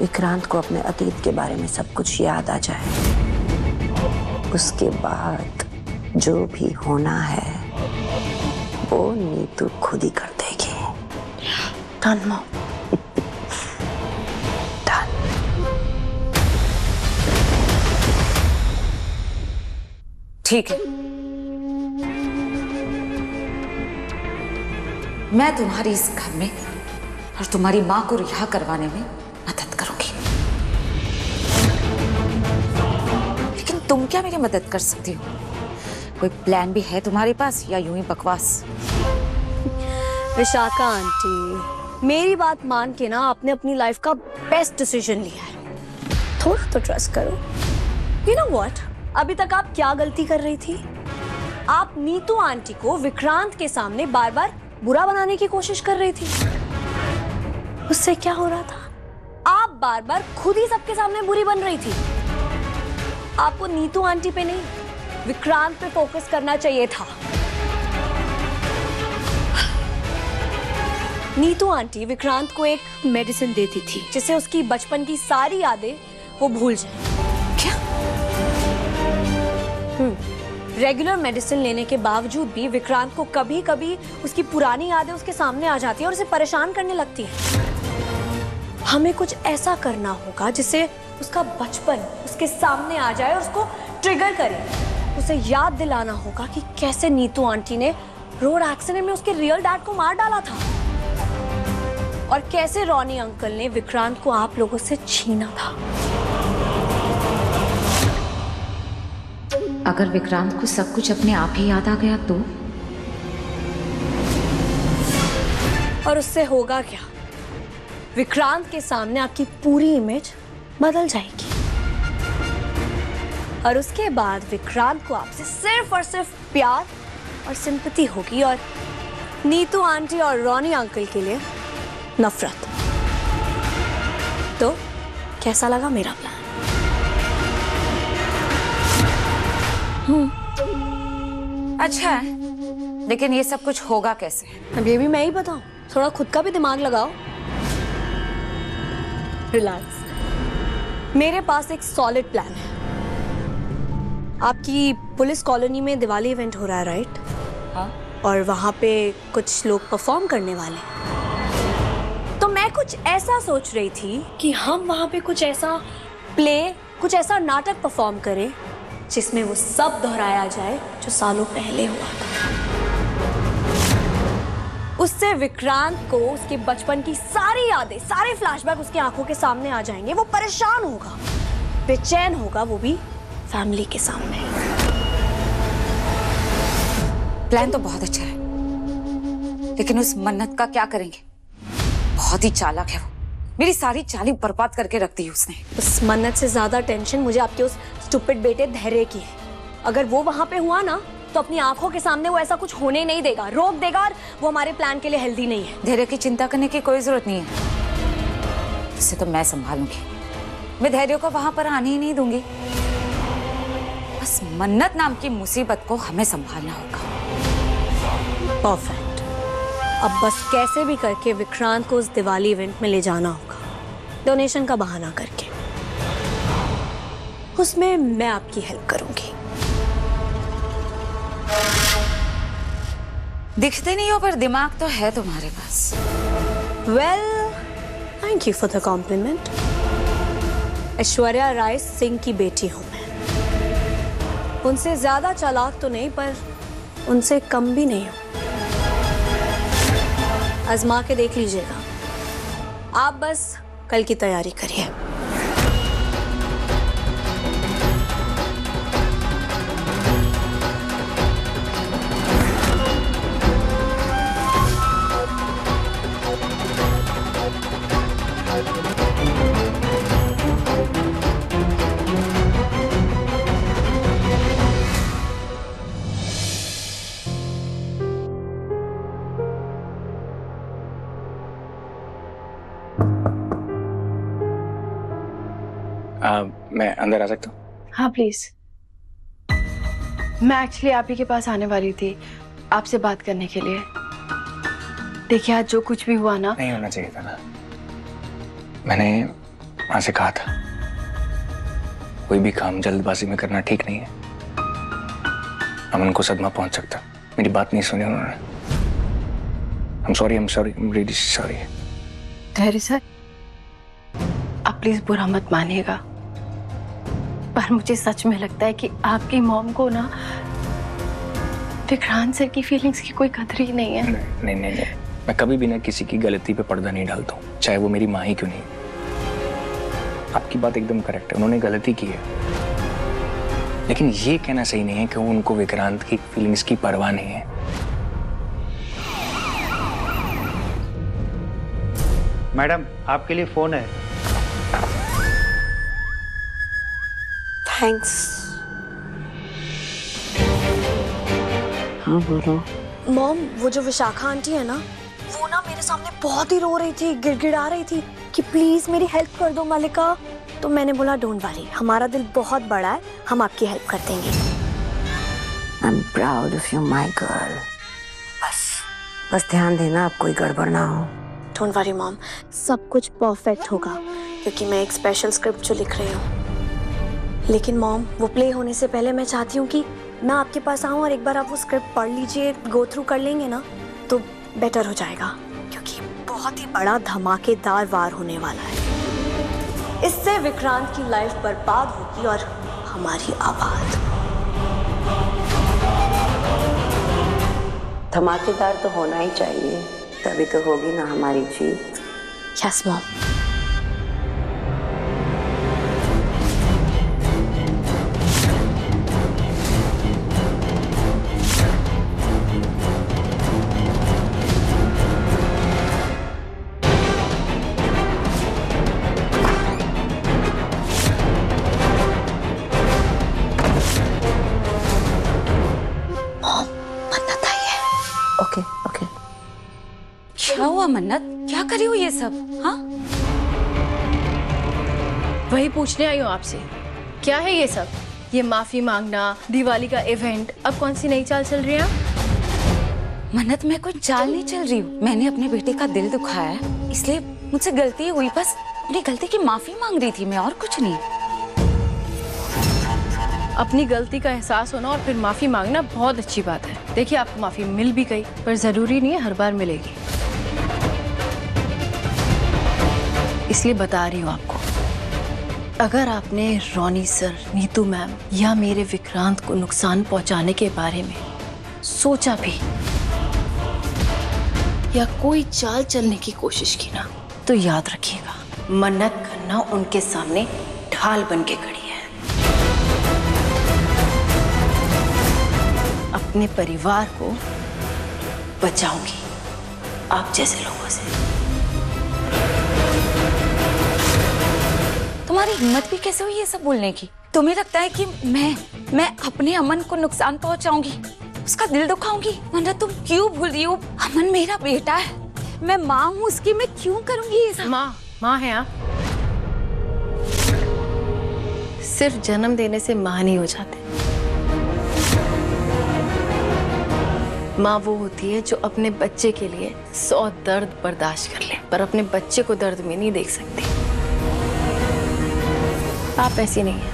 विक्रांत को अपने अतीत के बारे में सब कुछ याद आ जाए, उसके बाद जो भी होना है वो नीतू खुद ही कर देगी। Done mom. डन। ठीक है, मैं तुम्हारी इस घर में और तुम्हारी मां को रिहा करवाने में मदद करूंगी। लेकिन तुम क्या मेरी मदद कर सकती हो? कोई प्लान भी है तुम्हारे पास या यूं ही बकवास? विशाखा आंटी, मेरी बात मान के ना आपने अपनी लाइफ का बेस्ट डिसीजन लिया है, थोड़ा तो ट्रस्ट करो। यू नो व्हाट, अभी तक आप क्या गलती कर रही थी? आप नीतू आंटी को विक्रांत के सामने बार बार बुरा बनाने की कोशिश कर रही थी। उससे क्या हो रहा था? आप बार बार खुद ही सबके सामने बुरी बन रही थी। आपको नीतू आंटी पे नहीं, विक्रांत पे फोकस करना चाहिए था। नीतू आंटी विक्रांत को एक मेडिसिन देती थी जिससे उसकी बचपन की सारी यादें वो भूल जाए। क्या? रेगुलर मेडिसिन लेने के बावजूद भी विक्रांत को कभी कभी उसकी पुरानी यादें उसके सामने आ जाती हैं और उसे परेशान करने लगती हैं। हमें कुछ ऐसा करना होगा जिससे उसका बचपन उसके सामने आ जाए और उसको ट्रिगर करे। उसे याद दिलाना होगा कि कैसे नीतू आंटी ने रोड एक्सीडेंट में उसके रियल डैड को मार डाला था और कैसे रॉनी अंकल ने विक्रांत को आप लोगों से छीना था। अगर विक्रांत को सब कुछ अपने आप ही याद आ गया तो? और उससे होगा क्या? विक्रांत के सामने आपकी पूरी इमेज बदल जाएगी और उसके बाद विक्रांत को आपसे सिर्फ और सिर्फ प्यार और सिंपैथी होगी और नीतू आंटी और रॉनी अंकल के लिए नफरत। तो कैसा लगा मेरा प्लान? अच्छा है, लेकिन ये सब कुछ होगा कैसे? अब ये भी मैं ही बताऊं? थोड़ा खुद का भी दिमाग लगाओ। रिलैक्स। मेरे पास एक सॉलिड प्लान है। आपकी पुलिस कॉलोनी में दिवाली इवेंट हो रहा है, राइट? हाँ। और वहां पे कुछ लोग परफॉर्म करने वाले हैं। तो मैं कुछ ऐसा सोच रही थी कि हम वहां पे कुछ ऐसा प्ले, कुछ ऐसा नाटक परफॉर्म करें जिसमें वो सब दोहराया जाए जो सालों पहले हुआ था। उससे विक्रांत को उसके बचपन की सारी यादें, सारे फ्लैशबैक उसकी आंखों के सामने आ जाएंगे। वो परेशान होगा, बेचैन होगा, वो भी फैमिली के सामने। प्लान तो बहुत अच्छा है, लेकिन उस मन्नत का क्या करेंगे? बहुत ही चालाक है वो, मेरी सारी चाली बर्बाद करके रख दी उसने। उस मन्नत से ज्यादा टेंशन मुझे आपके उस स्टूपिड बेटे धैर्य की है। अगर वो वहां पे हुआ ना तो अपनी आंखों के सामने वो ऐसा कुछ होने नहीं देगा, रोक देगा और वो हमारे प्लान के लिए हेल्दी नहीं है। धैर्य की चिंता करने की कोई जरूरत नहीं है, उसे तो मैं संभालूंगी। मैं धैर्य को वहां पर आने ही नहीं दूंगी। बस मन्नत नाम की मुसीबत को हमें संभालना होगा। परफेक्ट। अब बस कैसे भी करके विक्रांत को उस दिवाली इवेंट में ले जाना होगा, डोनेशन का बहाना करके। उसमें मैं आपकी हेल्प करूंगी। दिखते नहीं हो पर दिमाग तो है तुम्हारे पास। Well, thank you for the compliment. Aishwarya Rai Singh की बेटी हूं मैं। उनसे ज्यादा चालाक तो नहीं पर उनसे कम भी नहीं हूं। आजमा के देख लीजिएगा। आप बस कल की तैयारी करिए। मैं अंदर आ सकता हूँ? हाँ प्लीज। मैं एक्चुअली आप ही के पास आने वाली थी आपसे बात करने के लिए। देखिए आज जो कुछ भी हुआ ना, नहीं होना चाहिए था ना। मैंने मां से कहा था कोई भी काम जल्दबाजी में करना ठीक नहीं है। अमन को सदमा पहुंच सकता। मेरी बात नहीं सुनी उन्होंने। I'm sorry, I'm really sorry. धैर्य सर, आप प्लीज बुरा मत मानिएगा, पर मुझे सच में लगता है कि आपकी मॉम को ना विक्रांत सर की फीलिंग्स की कोई कदर ही नहीं है। नहीं, मैं कभी भी ना किसी की गलती पे पर्दा नहीं डालता हूँ, चाहे वो मेरी माँ ही क्यों नहीं। आपकी बात एकदम करेक्ट है, उन्होंने गलती की है, लेकिन ये कहना सही नहीं है कि उनको विक्रांत की फीलिंग्स की परवाह नहीं है। मैडम, आपके लिए फोन है। थैंक्स। हाँ बोलो। मॉम, वो जो विशाखा आंटी है ना, वो ना मेरे सामने बहुत ही रो रही थी, गिड़गिड़ा रही थी कि प्लीज मेरी हेल्प कर दो मल्लिका। तो मैंने बोला डोंट वरी, हमारा दिल बहुत बड़ा है, हम आपकी हेल्प कर देंगे। I am proud of you my girl. बस ध्यान देना, अब कोई गड़बड़ ना हो। डोंट वरी मॉम, सब कुछ परफेक्ट होगा, क्योंकि मैं एक स्पेशल स्क्रिप्ट जो लिख रही हूँ। लेकिन मॉम, वो प्ले होने से पहले मैं चाहती हूँ कि मैं आपके पास आऊँ और एक बार आप वो स्क्रिप्ट पढ़ लीजिए, गो थ्रू कर लेंगे ना तो बेटर हो जाएगा, क्योंकि बहुत ही बड़ा धमाकेदार वार होने वाला है। इससे विक्रांत की लाइफ बर्बाद होगी और हमारी आबाद। धमाकेदार तो होना ही चाहिए, तभी तो होगी ना हमारी जीत। Yes mom. ओके। क्या हुआ मन्नत? क्या करी हो ये सब? हाँ, वही पूछने आई हूँ आपसे, क्या है ये सब? ये माफी मांगना, दिवाली का इवेंट, अब कौन सी नई चाल चल रही है? मन्नत, मैं कोई चाल नहीं चल रही हूँ। मैंने अपने बेटे का दिल दुखाया है, इसलिए मुझसे गलती हुई, बस अपनी गलती की माफी मांग रही थी मैं, और कुछ नहीं। अपनी गलती का एहसास होना और फिर माफी मांगना बहुत अच्छी बात है। देखिए, आपको माफी मिल भी गई, पर जरूरी नहीं है हर बार मिलेगी, इसलिए बता रही हूँ आपको। अगर आपने रोनी सर, नीतू मैम या मेरे विक्रांत को नुकसान पहुंचाने के बारे में सोचा भी या कोई चाल चलने की कोशिश की ना, तो याद रखिएगा, मन्नत खन्ना उनके सामने ढाल बन के खड़ी है। अपने परिवार को बचाऊंगी आप जैसे लोगों से। तुम्हारी हिम्मत भी कैसे हुई ये सब बोलने की? तुम्हें लगता है कि मैं अपने अमन को नुकसान पहुंचाऊंगी, उसका दिल दुखाऊंगी? मन्नत, तुम क्यों भूल रही हो? अमन मेरा बेटा है, मैं माँ हूँ उसकी, मैं क्यों करूंगी ये सब? माँ है आप। सिर्फ जन्म देने से माँ नहीं हो जाते। माँ वो होती है जो अपने बच्चे के लिए 100 दर्द बर्दाश्त कर ले, पर अपने बच्चे को दर्द में नहीं देख सकती। आप ऐसी नहीं है,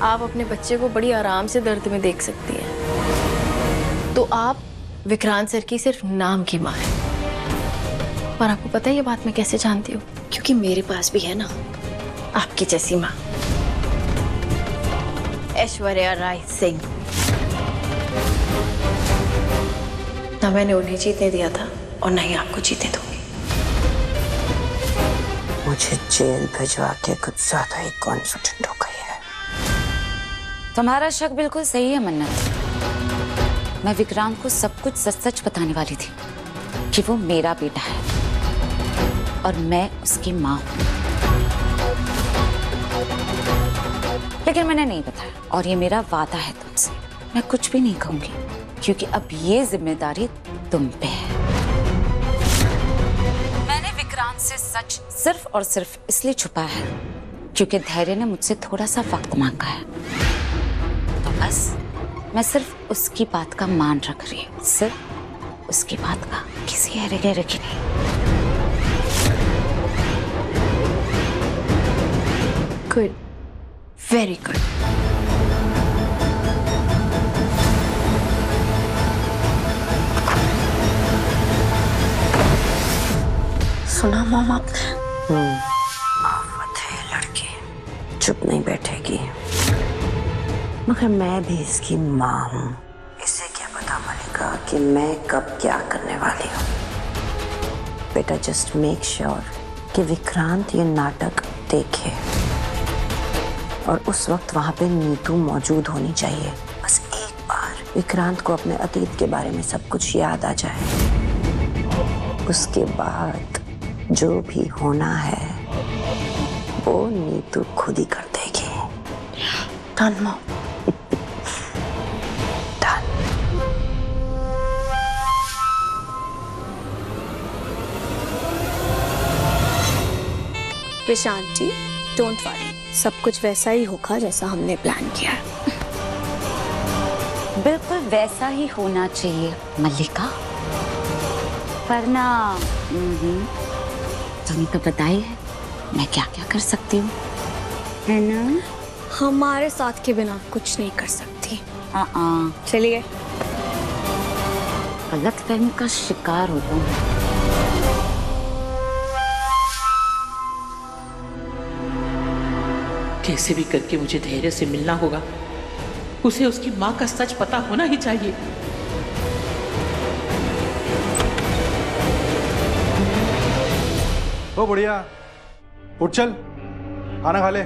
आप अपने बच्चे को बड़ी आराम से दर्द में देख सकती हैं। तो आप विक्रांत सर की सिर्फ नाम की माँ है। पर आपको पता है ये बात मैं कैसे जानती हूँ? क्योंकि मेरे पास भी है ना आपकी जैसी माँ, ऐश्वर्या राय सिंह। ना मैंने उन्हें जीतने दिया था और ना ही आपको जीतने दूंगी। मुझे जेल भिजवा के कुछ ज्यादा ही कॉन्फिडेंट हो गई है। तुम्हारा शक बिल्कुल सही है मन्नत। मैं विक्रांत को सब कुछ सच सच बताने वाली थी कि वो मेरा बेटा है और मैं उसकी माँ हूँ, लेकिन मैंने नहीं बताया, और ये मेरा वादा है तुमसे, मैं कुछ भी नहीं कहूंगी, क्योंकि अब ये जिम्मेदारी तुम पे है। मैंने विक्रांत से सच सिर्फ और सिर्फ इसलिए छुपाया है क्योंकि धैर्य ने मुझसे थोड़ा सा वक्त मांगा है। तो बस मैं सिर्फ उसकी बात का मान रख रही हूँ, सिर्फ उसकी बात का, किसी अरे गहरे की नहीं। Good, very good. सुना मॉम आपने? आफत है लड़की, चुप नहीं बैठेगी। मगर मैं भी इसकी माँ हूँ। इसे क्या पता मलिका कि मैं कब क्या करने वाली हूँ। बेटा जस्ट मेक श्योर कि विक्रांत ये नाटक देखे और उस वक्त वहां पे नीतू मौजूद होनी चाहिए। बस एक बार विक्रांत को अपने अतीत के बारे में सब कुछ याद आ जाए। उसके बाद जो भी होना है वो नीतू खुद ही कर देगी। Done mom. Done. Prashant ji, don't worry, सब कुछ वैसा ही होगा जैसा हमने प्लान किया है। बिल्कुल वैसा ही होना चाहिए मल्लिका, वरना तुम्हें तो पता ही है मैं क्या क्या कर सकती हूँ, है ना? हमारे साथ के बिना कुछ नहीं कर सकती। चलिए। गलतफहमी का शिकार होता हूँ। कैसे भी करके मुझे धैर्य से मिलना होगा। उसे उसकी माँ का सच पता होना ही चाहिए। ओ बढ़िया, उठ चल, खाना खा ले।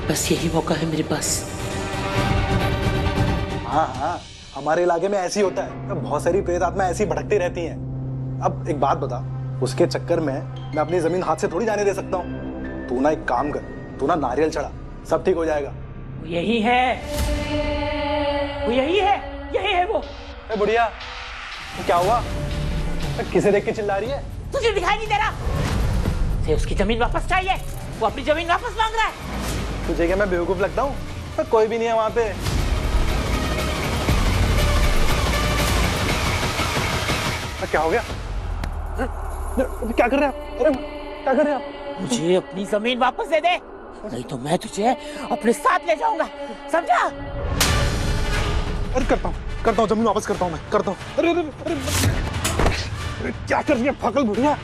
बस यही मौका है मेरे पास। हाँ हाँ, हमारे इलाके में ऐसी होता है, बहुत सारी प्रेत आत्मा ऐसी भटकती रहती हैं। अब एक बात बता, उसके चक्कर में मैं अपनी जमीन हाथ से थोड़ी जाने दे सकता हूँ। तू ना एक काम कर, तू ना नारियल चढ़ा, सब ठीक हो जाएगा। वो यही है, वो यही है, यही है वो। ए बुढ़िया, तो क्या हुआ? किसे देख के चिल्ला रही है? तुझे दिखाई नहीं दे रहा? उसे उसकी जमीन वापस चाहिए, वो अपनी जमीन वापस मांग रहा है। तुझे क्या मैं बेवकूफ लगता हूँ? कोई भी नहीं है वहां पे। क्या हो गया? क्या कर रहे हैं? अरे क्या कर रहे हैं आप? मुझे अपनी जमीन वापस दे दे, नहीं तो मैं तुझे अपने साथ ले जाऊंगा, समझा? अरे करता हूँ, जमीन वापस करता हूँ मैं, करता हूँ। अरे अरे अरे, अरे क्या कर रही है पागल बुढ़िया?